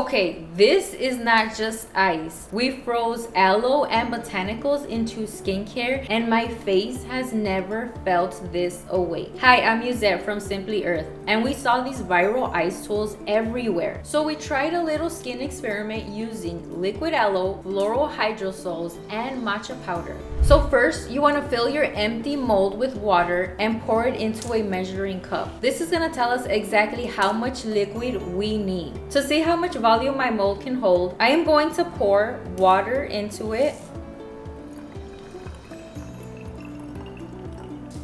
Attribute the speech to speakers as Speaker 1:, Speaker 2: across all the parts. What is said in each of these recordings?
Speaker 1: Okay, this is not just ice. We froze aloe and botanicals into skincare, and my face has never felt this awake. Hi, I'm Yuzette from Simply Earth, and we saw these viral ice tools everywhere. So we tried a little skin experiment using liquid aloe, floral hydrosols, and matcha powder. So first, you want to fill your empty mold with water and pour it into a measuring cup. This is going to tell us exactly how much liquid we need. To see how much volume my mold can hold, I am going to pour water into it.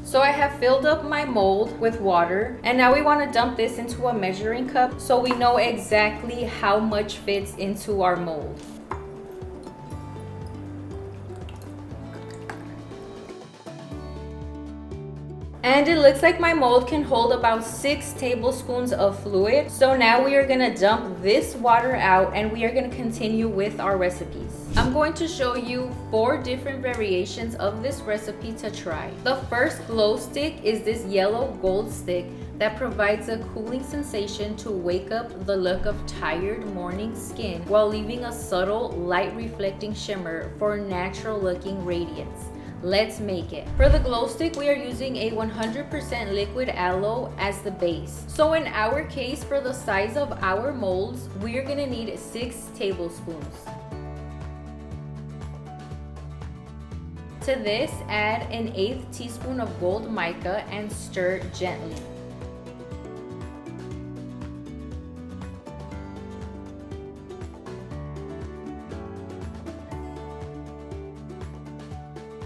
Speaker 1: So I have filled up my mold with water, and now we want to dump this into a measuring cup so we know exactly how much fits into our mold. And it looks like my mold can hold about 6 tablespoons of fluid. So now we are gonna dump this water out and we are gonna continue with our recipes. I'm going to show you 4 different variations of this recipe to try. The first glow stick is this yellow gold stick that provides a cooling sensation to wake up the look of tired morning skin while leaving a subtle light reflecting shimmer for natural looking radiance. Let's make it. For the glow stick, we are using a 100% liquid aloe as the base. So in our case, for the size of our molds, we are gonna need 6 tablespoons. To this, add an 1/8 teaspoon of gold mica and stir gently.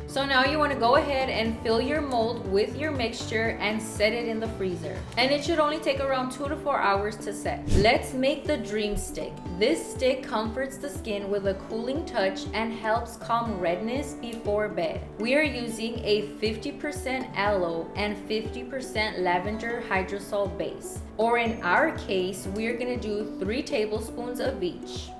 Speaker 1: So now you want to go ahead and fill your mold with your mixture and set it in the freezer. And it should only take around 2 to 4 hours to set. Let's make the dream stick. This stick comforts the skin with a cooling touch and helps calm redness before bed. We are using a 50% aloe and 50% lavender hydrosol base. Or in our case, we are going to do 3 tablespoons of each.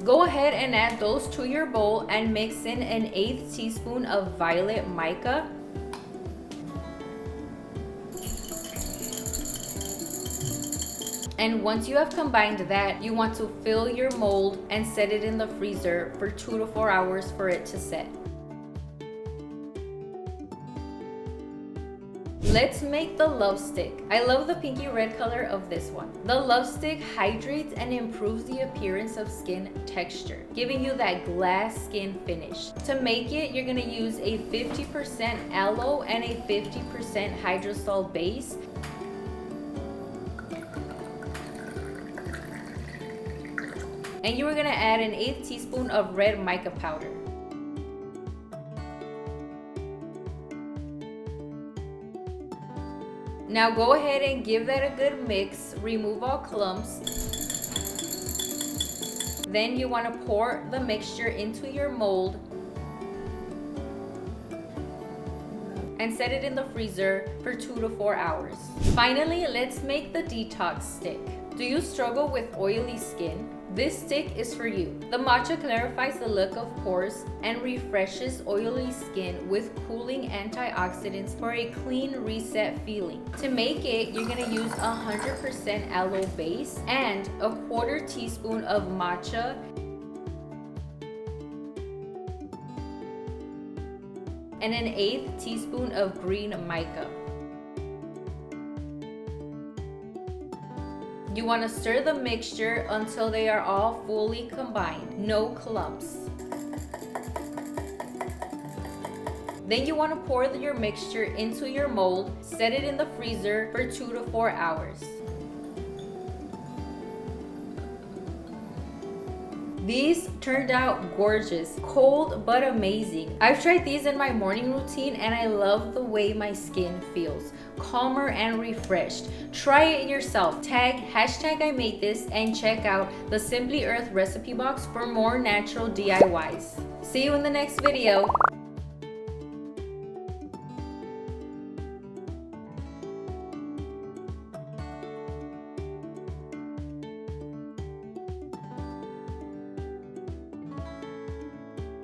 Speaker 1: Go ahead and add those to your bowl and mix in an 1/8 teaspoon of violet mica. And once you have combined that, you want to fill your mold and set it in the freezer for 2 to 4 hours for it to set. Let's make the love stick. I love the pinky red color of this one. The love stick hydrates and improves the appearance of skin texture, giving you that glass skin finish. To make it, you're gonna use a 50% aloe and a 50% hydrosol base. And you are gonna add an 1/8 teaspoon of red mica powder. Now go ahead and give that a good mix. Remove all clumps. Then you want to pour the mixture into your mold and set it in the freezer for 2 to 4 hours. Finally, let's make the detox stick. Do you struggle with oily skin? This stick is for you. The matcha clarifies the look of pores and refreshes oily skin with cooling antioxidants for a clean reset feeling. To make it, you're gonna use 100% aloe base and a 1/4 teaspoon of matcha and an 1/8 teaspoon of green mica. You want to stir the mixture until they are all fully combined, no clumps. Then you want to pour your mixture into your mold, set it in the freezer for 2 to 4 hours. These turned out gorgeous, cold but amazing. I've tried these in my morning routine and I love the way my skin feels, calmer and refreshed. Try it yourself. Tag #IMadeThis and check out the Simply Earth recipe box for more natural DIYs. See you in the next video.